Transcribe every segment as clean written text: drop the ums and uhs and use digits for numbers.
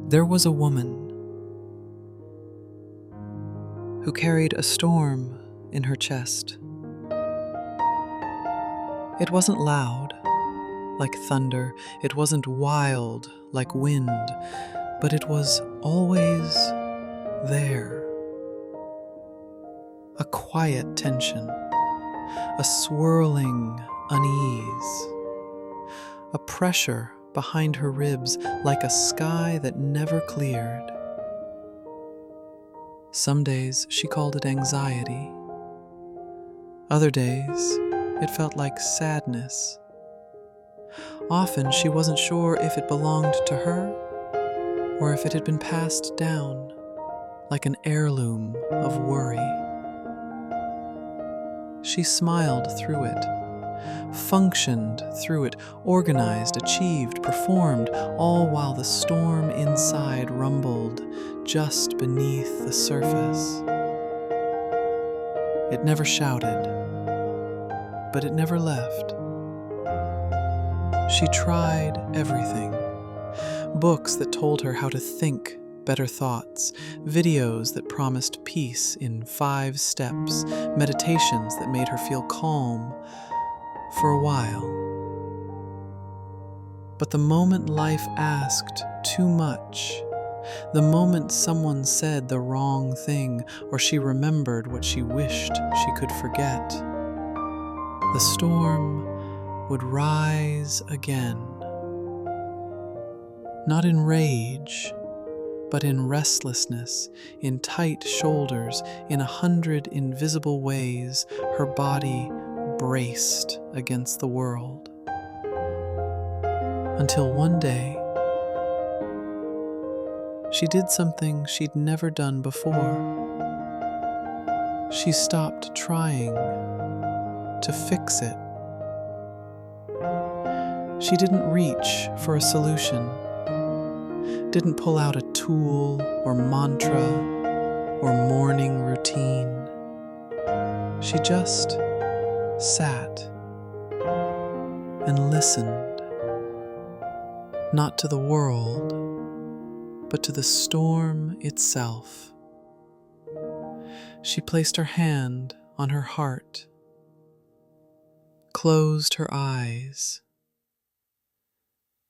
There was a woman who carried a storm in her chest. It wasn't loud, like thunder. It wasn't wild, like wind, but it was always there. A quiet tension, a swirling unease, a pressure behind her ribs like a sky that never cleared. Some days she called it anxiety. Other days it felt like sadness. Often she wasn't sure if it belonged to her or if it had been passed down like an heirloom of worry. She smiled through it, functioned through it, organized, achieved, performed, all while the storm inside rumbled just beneath the surface. It never shouted, but it never left. She tried everything. Books that told her how to think better thoughts, videos that promised peace in 5 steps, meditations that made her feel calm for a while. But the moment life asked too much, the moment someone said the wrong thing, or she remembered what she wished she could forget, the storm would rise again. Not in rage, but in restlessness, in tight shoulders, in 100 invisible ways, her body braced against the world. Until one day, she did something she'd never done before. She stopped trying to fix it. She didn't reach for a solution, didn't pull out a tool or mantra or morning routine. She just sat and listened, not to the world, but to the storm itself. She placed her hand on her heart, closed her eyes,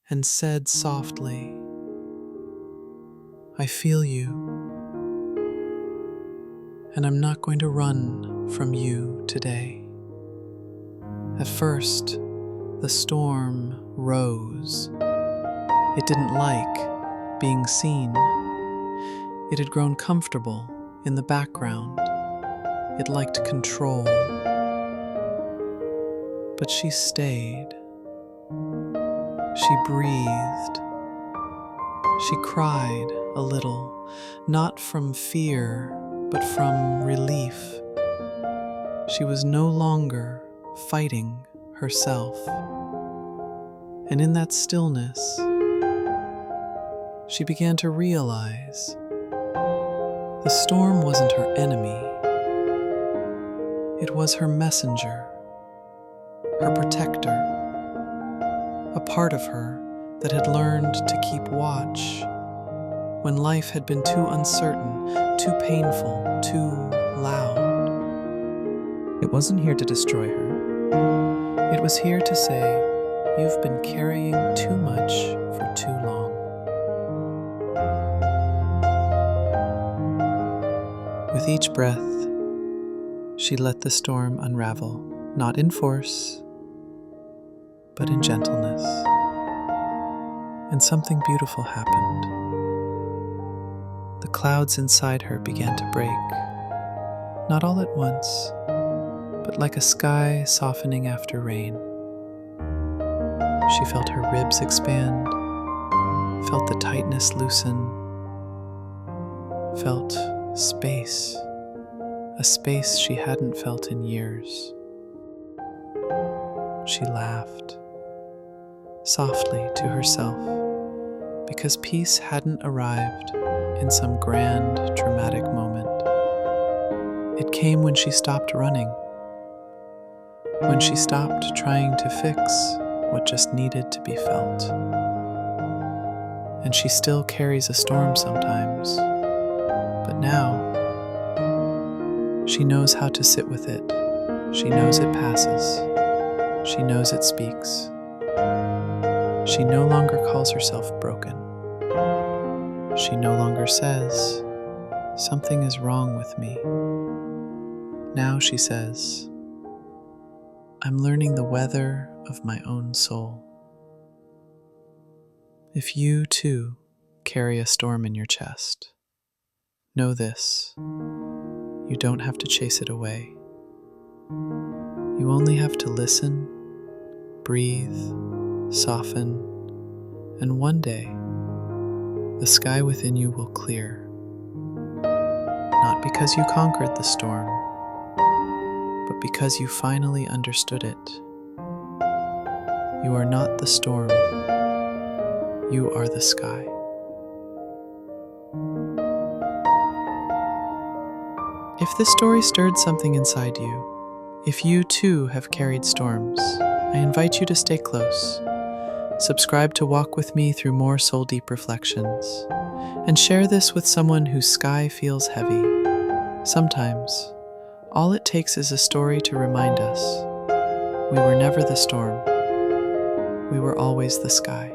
and said softly, "I feel you, and I'm not going to run from you today." At first, the storm rose. It didn't like being seen. It had grown comfortable in the background. It liked control. But she stayed. She breathed. She cried a little, not from fear, but from relief. She was no longer fighting herself. And in that stillness, she began to realize the storm wasn't her enemy. It was her messenger, her protector, a part of her that had learned to keep watch when life had been too uncertain, too painful, too loud. It wasn't here to destroy her. It was here to say, "You've been carrying too much for too long." With each breath, she let the storm unravel, not in force, but in gentleness. And something beautiful happened. The clouds inside her began to break, not all at once, but like a sky softening after rain. She felt her ribs expand, felt the tightness loosen, felt space, a space she hadn't felt in years. She laughed softly to herself, because peace hadn't arrived in some grand, dramatic moment. It came when she stopped running, when she stopped trying to fix what just needed to be felt. and she still carries a storm sometimes. But now, she knows how to sit with it. She knows it passes. She knows it speaks. She no longer calls herself broken. She no longer says, "Something is wrong with me." Now she says, "I'm learning the weather of my own soul." If you, too, carry a storm in your chest, know this: you don't have to chase it away. You only have to listen, breathe, soften, and one day, the sky within you will clear. Not because you conquered the storm, but because you finally understood it. You are not the storm. You are the sky. If this story stirred something inside you, if you too have carried storms, I invite you to stay close. Subscribe to walk with me through more soul-deep reflections, and share this with someone whose sky feels heavy. Sometimes, all it takes is a story to remind us we were never the storm. We were always the sky.